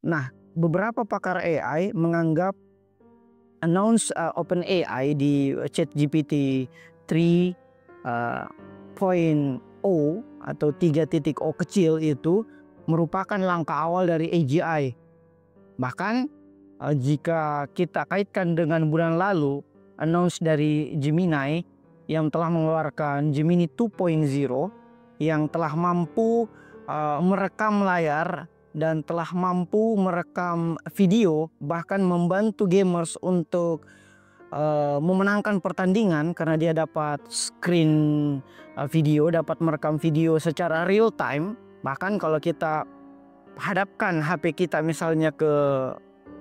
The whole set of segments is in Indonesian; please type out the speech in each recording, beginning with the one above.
Nah, beberapa pakar AI menganggap OpenAI di ChatGPT 3.0 atau 3.0 kecil itu merupakan langkah awal dari AGI. Bahkan jika kita kaitkan dengan bulan lalu announce dari Gemini yang telah mengeluarkan Gemini 2.0 yang telah mampu merekam layar dan telah mampu merekam video, bahkan membantu gamers untuk memenangkan pertandingan karena dia dapat screen video, dapat merekam video secara real time. Bahkan kalau kita hadapkan HP kita misalnya ke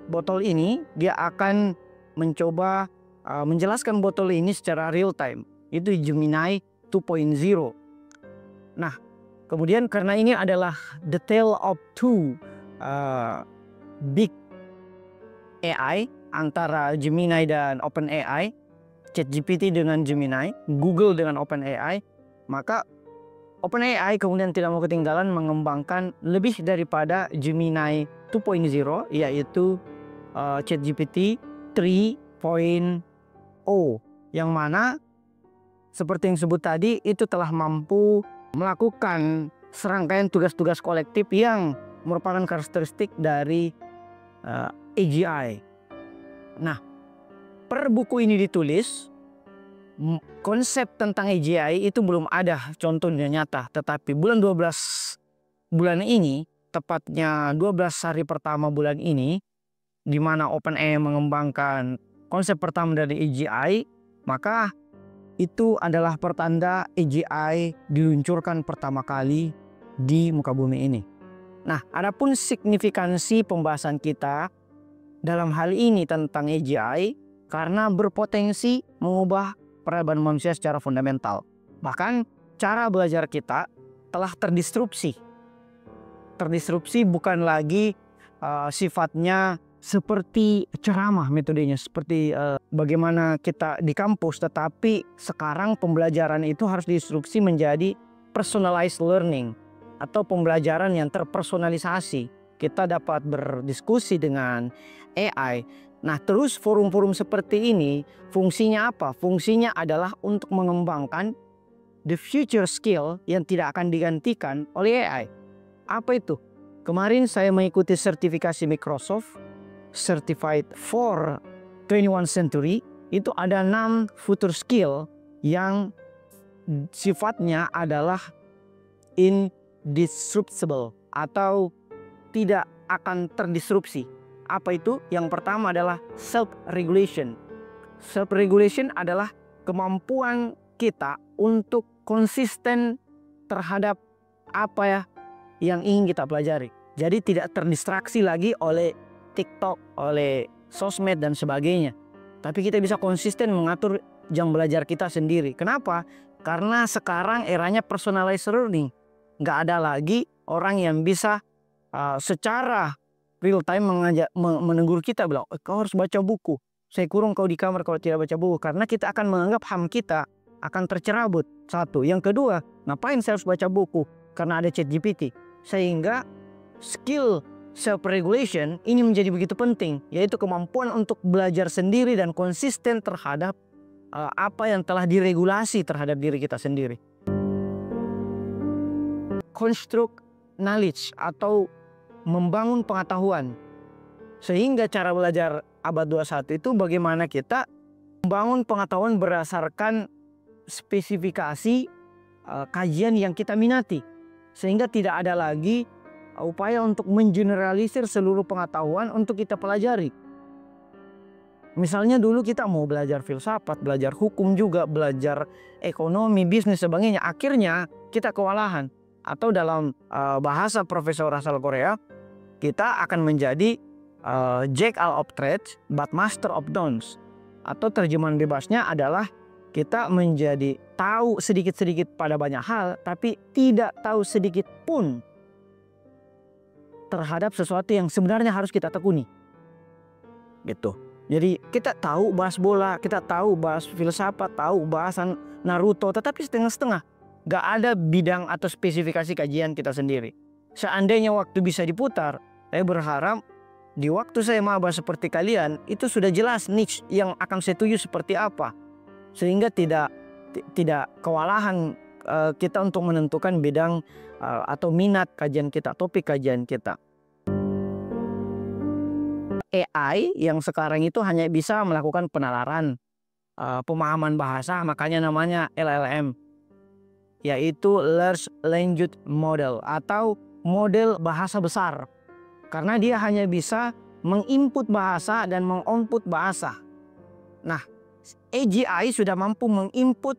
botol ini, dia akan mencoba menjelaskan botol ini secara real time. Itu Gemini 2.0. Nah, kemudian karena ini adalah the tale of two big AI antara Gemini dan OpenAI, ChatGPT dengan Gemini, Google dengan OpenAI, maka OpenAI kemudian tidak mau ketinggalan mengembangkan lebih daripada Gemini 2.0, yaitu ChatGPT 3.0, yang mana seperti yang sebut tadi itu telah mampu melakukan serangkaian tugas-tugas kolektif yang merupakan karakteristik dari AGI. Nah, per buku ini ditulis, konsep tentang AGI itu belum ada contohnya nyata. Tetapi bulan 12 bulan ini, tepatnya 12 hari pertama bulan ini, di mana OpenAI mengembangkan konsep pertama dari AGI, maka itu adalah pertanda AGI diluncurkan pertama kali di muka bumi ini. Nah, adapun signifikansi pembahasan kita dalam hal ini tentang AGI karena berpotensi mengubah peradaban manusia secara fundamental. Bahkan cara belajar kita telah terdisrupsi. Terdisrupsi bukan lagi sifatnya seperti ceramah metodenya, seperti bagaimana kita di kampus, tetapi sekarang pembelajaran itu harus diinstruksi menjadi personalized learning atau pembelajaran yang terpersonalisasi. Kita dapat berdiskusi dengan AI. Nah, terus forum-forum seperti ini fungsinya apa? Fungsinya adalah untuk mengembangkan the future skill yang tidak akan digantikan oleh AI. Apa itu? Kemarin saya mengikuti sertifikasi Microsoft Certified for 21st Century. Itu ada 6 future skill yang sifatnya adalah indisruptible atau tidak akan terdisrupsi. Apa itu? Yang pertama adalah self-regulation. Self-regulation adalah kemampuan kita untuk konsisten terhadap apa yang ingin kita pelajari. Jadi tidak terdistraksi lagi oleh TikTok, oleh sosmed dan sebagainya. Tapi kita bisa konsisten mengatur jam belajar kita sendiri. Kenapa? Karena sekarang eranya personalized learning. Nggak ada lagi orang yang bisa secara real time menegur kita, bilang, kau harus baca buku. Saya kurung kau di kamar kalau tidak baca buku. Karena kita akan menganggap HAM kita akan tercerabut. Satu. Yang kedua, ngapain saya harus baca buku? Karena ada ChatGPT. Sehingga skill self-regulation ini menjadi begitu penting, yaitu kemampuan untuk belajar sendiri dan konsisten terhadap apa yang telah diregulasi terhadap diri kita sendiri. Construct knowledge atau membangun pengetahuan. Sehingga cara belajar abad 21 itu bagaimana kita membangun pengetahuan berdasarkan spesifikasi kajian yang kita minati. Sehingga tidak ada lagi upaya untuk mengeneralisir seluruh pengetahuan untuk kita pelajari. Misalnya dulu kita mau belajar filsafat, belajar hukum juga, belajar ekonomi, bisnis, sebagainya. Akhirnya kita kewalahan. Atau dalam bahasa profesor asal Korea, kita akan menjadi jack all of trades but master of none. Atau terjemahan bebasnya adalah kita menjadi tahu sedikit-sedikit pada banyak hal, tapi tidak tahu sedikit pun terhadap sesuatu yang sebenarnya harus kita tekuni. Gitu. Jadi kita tahu bahas bola, kita tahu bahas filsafat, tahu bahasan Naruto, tetapi setengah-setengah. Gak ada bidang atau spesifikasi kajian kita sendiri. Seandainya waktu bisa diputar, saya berharap Di waktu saya maba seperti kalian, itu sudah jelas niche yang akan saya tuju seperti apa. Sehingga tidak kewalahan kita untuk menentukan bidang atau minat kajian kita, topik kajian kita. AI yang sekarang itu hanya bisa melakukan penalaran, pemahaman bahasa, makanya namanya LLM, yaitu Large Language Model atau model bahasa besar. Karena dia hanya bisa menginput bahasa dan mengoutput bahasa. Nah, AGI sudah mampu menginput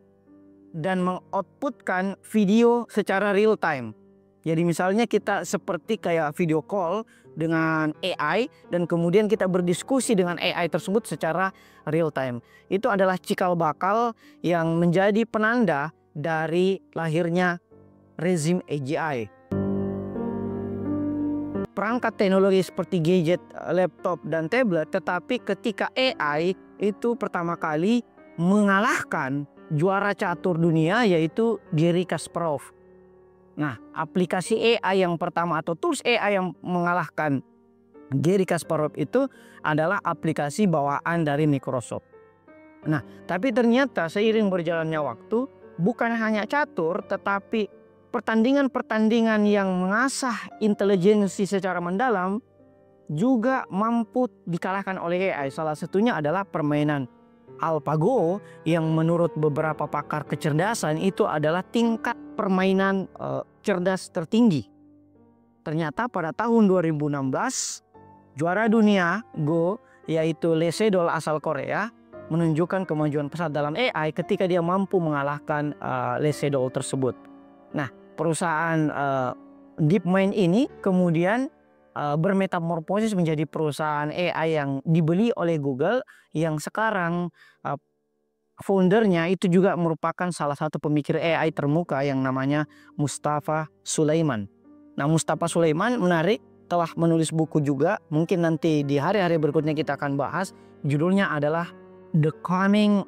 dan mengoutputkan video secara real time. Jadi misalnya kita seperti kayak video call dengan AI dan kemudian kita berdiskusi dengan AI tersebut secara real time. Itu adalah cikal bakal yang menjadi penanda dari lahirnya rezim AGI. Perangkat teknologi seperti gadget, laptop, dan tablet, tetapi ketika AI itu pertama kali mengalahkan juara catur dunia yaitu Garry Kasparov. Nah, aplikasi AI yang pertama atau tools AI yang mengalahkan Garry Kasparov itu adalah aplikasi bawaan dari Microsoft. Nah, tapi ternyata seiring berjalannya waktu, bukan hanya catur tetapi pertandingan-pertandingan yang mengasah intelijensi secara mendalam juga mampu dikalahkan oleh AI. Salah satunya adalah permainan AlphaGo yang menurut beberapa pakar kecerdasan itu adalah tingkat permainan cerdas tertinggi. Ternyata pada tahun 2016 juara dunia Go yaitu Lee Sedol asal Korea menunjukkan kemajuan pesat dalam AI ketika dia mampu mengalahkan Lee Sedol tersebut. Nah, perusahaan DeepMind ini kemudian bermetamorfosis menjadi perusahaan AI yang dibeli oleh Google yang sekarang foundernya itu juga merupakan salah satu pemikir AI termuka yang namanya Mustafa Sulaiman. Nah, Mustafa Sulaiman menarik, telah menulis buku juga, mungkin nanti di hari-hari berikutnya kita akan bahas. Judulnya adalah The Coming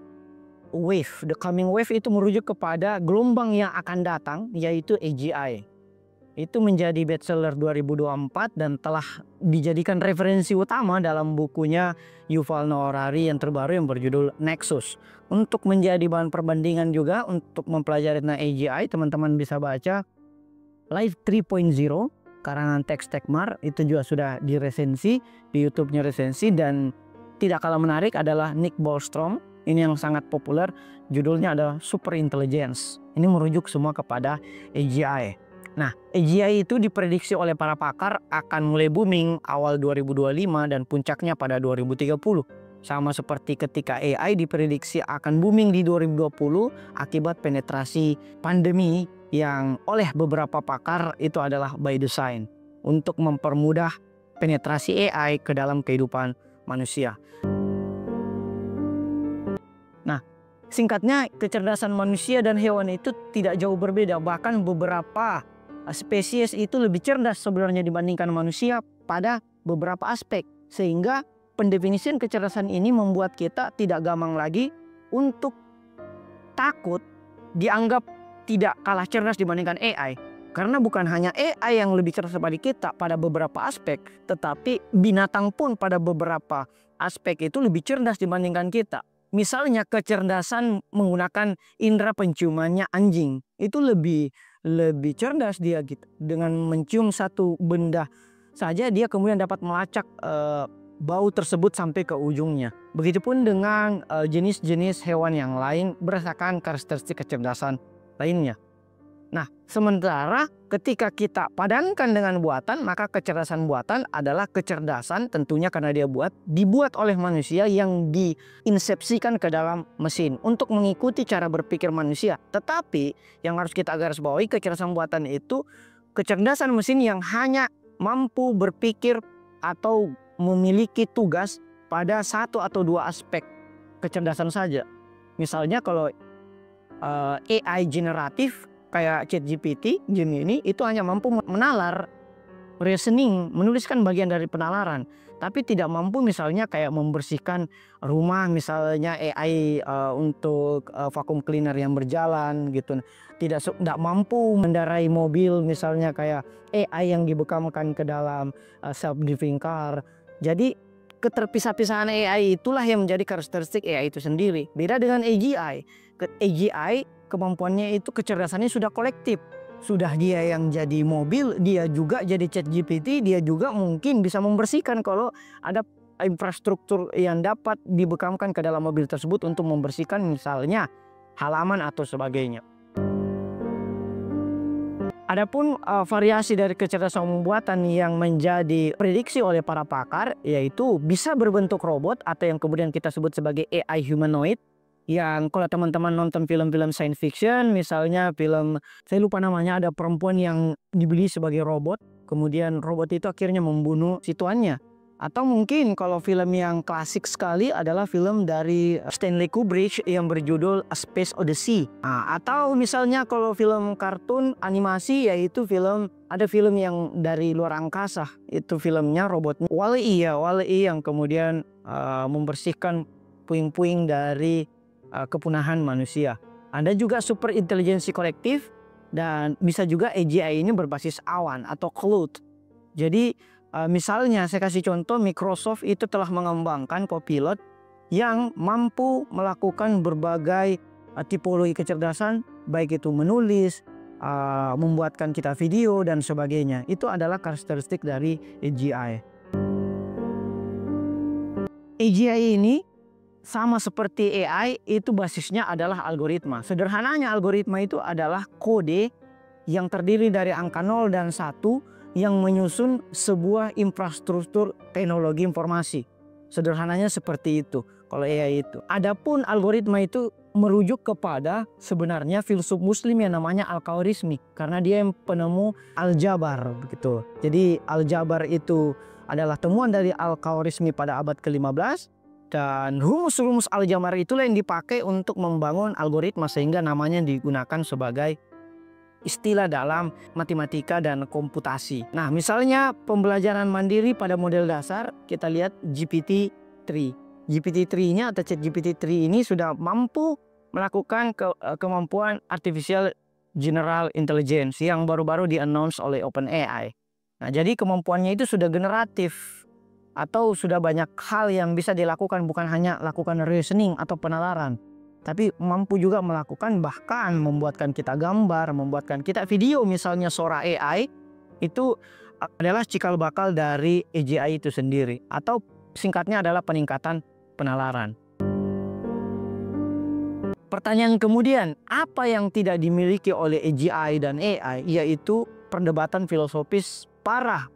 Wave. The Coming Wave itu merujuk kepada gelombang yang akan datang yaitu AGI. Itu menjadi bestseller 2024 dan telah dijadikan referensi utama dalam bukunya Yuval Noah Harari yang terbaru yang berjudul Nexus. Untuk menjadi bahan perbandingan juga untuk mempelajari tentang AGI, teman-teman bisa baca Live 3.0 karangan Tex Tegmar, itu juga sudah diresensi di YouTube-nya resensi. Dan tidak kalah menarik adalah Nick Bostrom, ini yang sangat populer, judulnya adalah Super Intelligence. Ini merujuk semua kepada AGI. Nah, AGI itu diprediksi oleh para pakar akan mulai booming awal 2025 dan puncaknya pada 2030. Sama seperti ketika AI diprediksi akan booming di 2020 akibat penetrasi pandemi yang oleh beberapa pakar itu adalah by design untuk mempermudah penetrasi AI ke dalam kehidupan manusia. Nah, singkatnya kecerdasan manusia dan hewan itu tidak jauh berbeda, bahkan beberapa spesies itu lebih cerdas sebenarnya dibandingkan manusia pada beberapa aspek. Sehingga pendefinisian kecerdasan ini membuat kita tidak gampang lagi untuk takut dianggap tidak kalah cerdas dibandingkan AI. Karena bukan hanya AI yang lebih cerdas daripada kita pada beberapa aspek, tetapi binatang pun pada beberapa aspek itu lebih cerdas dibandingkan kita. Misalnya kecerdasan menggunakan indera penciumannya anjing itu lebih cerdas dia gitu. Dengan mencium satu benda saja dia kemudian dapat melacak bau tersebut sampai ke ujungnya. Begitupun dengan jenis-jenis hewan yang lain berdasarkan karakteristik kecerdasan lainnya. Nah, sementara ketika kita padankan dengan buatan, maka kecerdasan buatan adalah kecerdasan tentunya karena dia dibuat oleh manusia yang diinsepsikan ke dalam mesin untuk mengikuti cara berpikir manusia. Tetapi yang harus kita garis bawahi, kecerdasan buatan itu kecerdasan mesin yang hanya mampu berpikir atau memiliki tugas pada satu atau dua aspek kecerdasan saja. Misalnya kalau AI generatif kayak ChatGPT, Gemini itu hanya mampu menalar, reasoning, menuliskan bagian dari penalaran, tapi tidak mampu misalnya kayak membersihkan rumah, misalnya AI untuk vacuum cleaner yang berjalan gitu. Tidak mampu mengendarai mobil misalnya kayak AI yang dibekamkan ke dalam self driving car. Jadi keterpisah-pisahan AI itulah yang menjadi karakteristik AI itu sendiri. Beda dengan AGI. AGI kemampuannya itu kecerdasannya sudah kolektif. Sudah dia yang jadi mobil, dia juga jadi ChatGPT, dia juga mungkin bisa membersihkan kalau ada infrastruktur yang dapat dibekamkan ke dalam mobil tersebut untuk membersihkan misalnya halaman atau sebagainya. Adapun variasi dari kecerdasan pembuatan yang menjadi prediksi oleh para pakar yaitu bisa berbentuk robot atau yang kemudian kita sebut sebagai AI humanoid, yang kalau teman-teman nonton film-film science fiction misalnya film saya lupa namanya, ada perempuan yang dibeli sebagai robot, kemudian robot itu akhirnya membunuh si tuannya. Atau mungkin kalau film yang klasik sekali adalah film dari Stanley Kubrick yang berjudul A Space Odyssey. Atau misalnya kalau film kartun animasi yaitu ada film yang dari luar angkasa, itu filmnya robotnya Wall-E ya, Wall-E yang kemudian membersihkan puing-puing dari kepunahan manusia. Ada juga super intelijensi kolektif dan bisa juga AGI ini berbasis awan atau cloud. Jadi misalnya saya kasih contoh, Microsoft itu telah mengembangkan Copilot yang mampu melakukan berbagai tipologi kecerdasan, baik itu menulis, membuatkan kita video dan sebagainya. Itu adalah karakteristik dari AGI. AGI ini sama seperti AI, itu basisnya adalah algoritma. Sederhananya algoritma itu adalah kode yang terdiri dari angka 0 dan 1 yang menyusun sebuah infrastruktur teknologi informasi. Sederhananya seperti itu kalau AI itu. Adapun algoritma itu merujuk kepada sebenarnya filsuf muslim yang namanya Al-Khwarizmi, karena dia yang penemu aljabar begitu. Jadi aljabar itu adalah temuan dari Al-Khwarizmi pada abad ke-15 dan rumus-rumus aljabar itulah yang dipakai untuk membangun algoritma sehingga namanya digunakan sebagai istilah dalam matematika dan komputasi. Nah, misalnya pembelajaran mandiri pada model dasar, kita lihat GPT-3. GPT-3-nya atau ChatGPT-3 ini sudah mampu melakukan kemampuan artificial general intelligence yang baru-baru di-announce oleh OpenAI. Nah, jadi kemampuannya itu sudah generatif atau sudah banyak hal yang bisa dilakukan, bukan hanya lakukan reasoning atau penalaran, tapi mampu juga melakukan bahkan membuatkan kita gambar, membuatkan kita video. Misalnya Sora AI itu adalah cikal bakal dari AGI itu sendiri, atau singkatnya adalah peningkatan penalaran. Pertanyaan kemudian, apa yang tidak dimiliki oleh AGI dan AI, yaitu perdebatan filosofis para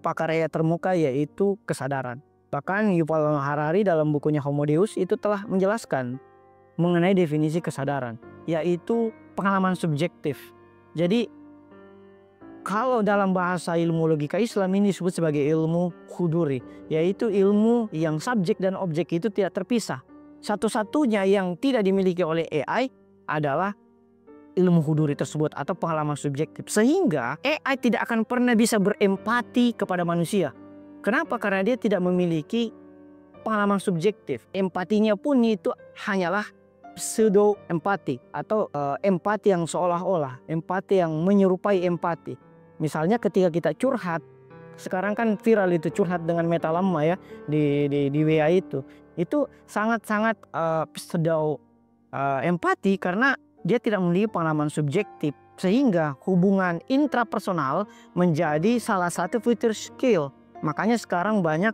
pakar AI termuka, yaitu kesadaran. Bahkan Yuval Noah Harari dalam bukunya Homo Deus itu telah menjelaskan mengenai definisi kesadaran, yaitu pengalaman subjektif. Jadi kalau dalam bahasa ilmu logika Islam ini disebut sebagai ilmu huduri, yaitu ilmu yang subjek dan objek itu tidak terpisah. Satu-satunya yang tidak dimiliki oleh AI adalah ilmu huduri tersebut atau pengalaman subjektif, sehingga AI tidak akan pernah bisa berempati kepada manusia. Kenapa? Karena dia tidak memiliki pengalaman subjektif. Empatinya pun itu hanyalah pseudo empati atau empati yang seolah-olah, empati yang menyerupai empati. Misalnya ketika kita curhat, sekarang kan viral itu curhat dengan meta lama ya di WA itu sangat-sangat pseudo empati karena dia tidak memiliki pengalaman subjektif, sehingga hubungan intrapersonal menjadi salah satu future skill. Makanya sekarang banyak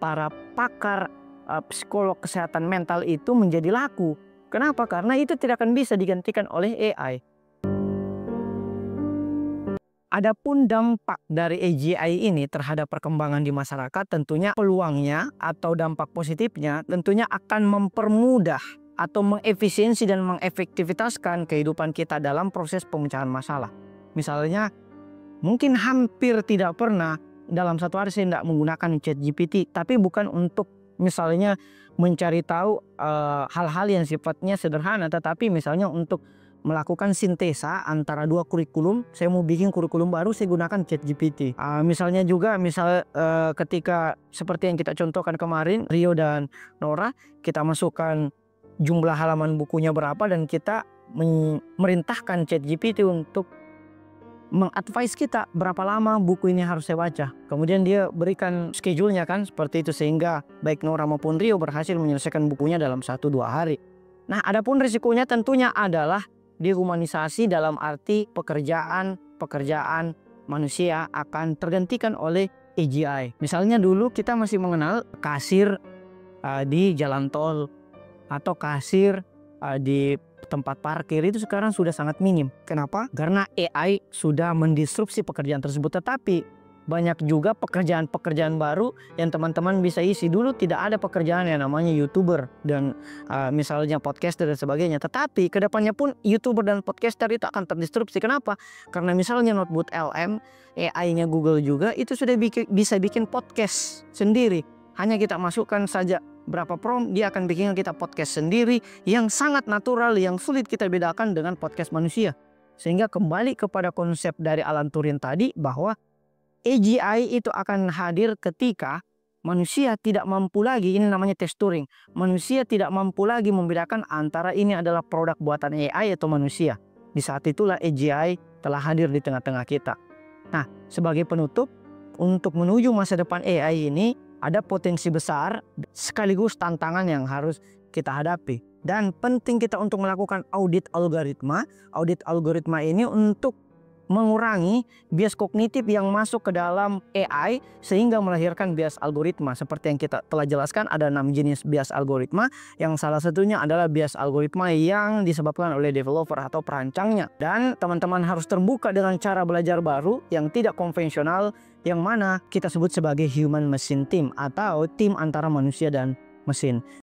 para pakar psikolog kesehatan mental itu menjadi laku. Kenapa? Karena itu tidak akan bisa digantikan oleh AI. Adapun dampak dari AGI ini terhadap perkembangan di masyarakat, tentunya peluangnya atau dampak positifnya tentunya akan mempermudah atau mengefisiensi dan mengefektivitaskan kehidupan kita dalam proses pemecahan masalah. Misalnya, mungkin hampir tidak pernah dalam satu hari saya tidak menggunakan ChatGPT, tapi bukan untuk misalnya mencari tahu hal-hal yang sifatnya sederhana, tetapi misalnya untuk melakukan sintesa antara dua kurikulum. Saya mau bikin kurikulum baru, saya gunakan ChatGPT. Misalnya juga ketika seperti yang kita contohkan kemarin, Rio dan Nora, kita masukkan jumlah halaman bukunya berapa dan kita memerintahkan ChatGPT untuk mengadvise kita berapa lama buku ini harus saya baca. Kemudian dia berikan schedule-nya kan seperti itu, sehingga baik Nora maupun Rio berhasil menyelesaikan bukunya dalam 1-2 hari. Nah, adapun risikonya tentunya adalah dehumanisasi dalam arti pekerjaan manusia akan tergantikan oleh AGI. Misalnya dulu kita masih mengenal kasir di jalan tol atau kasir di tempat parkir, itu sekarang sudah sangat minim. Kenapa? Karena AI sudah mendisrupsi pekerjaan tersebut. Tetapi banyak juga pekerjaan-pekerjaan baru yang teman-teman bisa isi. Dulu tidak ada pekerjaan yang namanya YouTuber dan misalnya podcaster dan sebagainya. Tetapi kedepannya pun YouTuber dan podcaster itu akan terdisrupsi. Kenapa? Karena misalnya Notebook LM, AI-nya Google juga itu sudah bisa bikin podcast sendiri. Hanya kita masukkan saja berapa prompt, dia akan bikin kita podcast sendiri yang sangat natural, yang sulit kita bedakan dengan podcast manusia. Sehingga kembali kepada konsep dari Alan Turing tadi, bahwa AGI itu akan hadir ketika manusia tidak mampu lagi, ini namanya tes Turing, manusia tidak mampu lagi membedakan antara ini adalah produk buatan AI atau manusia. Di saat itulah AGI telah hadir di tengah-tengah kita. Nah, sebagai penutup, untuk menuju masa depan AI ini ada potensi besar sekaligus tantangan yang harus kita hadapi. Dan penting kita untuk melakukan audit algoritma. Audit algoritma ini untuk mengurangi bias kognitif yang masuk ke dalam AI sehingga melahirkan bias algoritma. Seperti yang kita telah jelaskan, ada 6 jenis bias algoritma, yang salah satunya adalah bias algoritma yang disebabkan oleh developer atau perancangnya. Dan teman-teman harus terbuka dengan cara belajar baru yang tidak konvensional, yang mana kita sebut sebagai human machine team atau tim antara manusia dan mesin.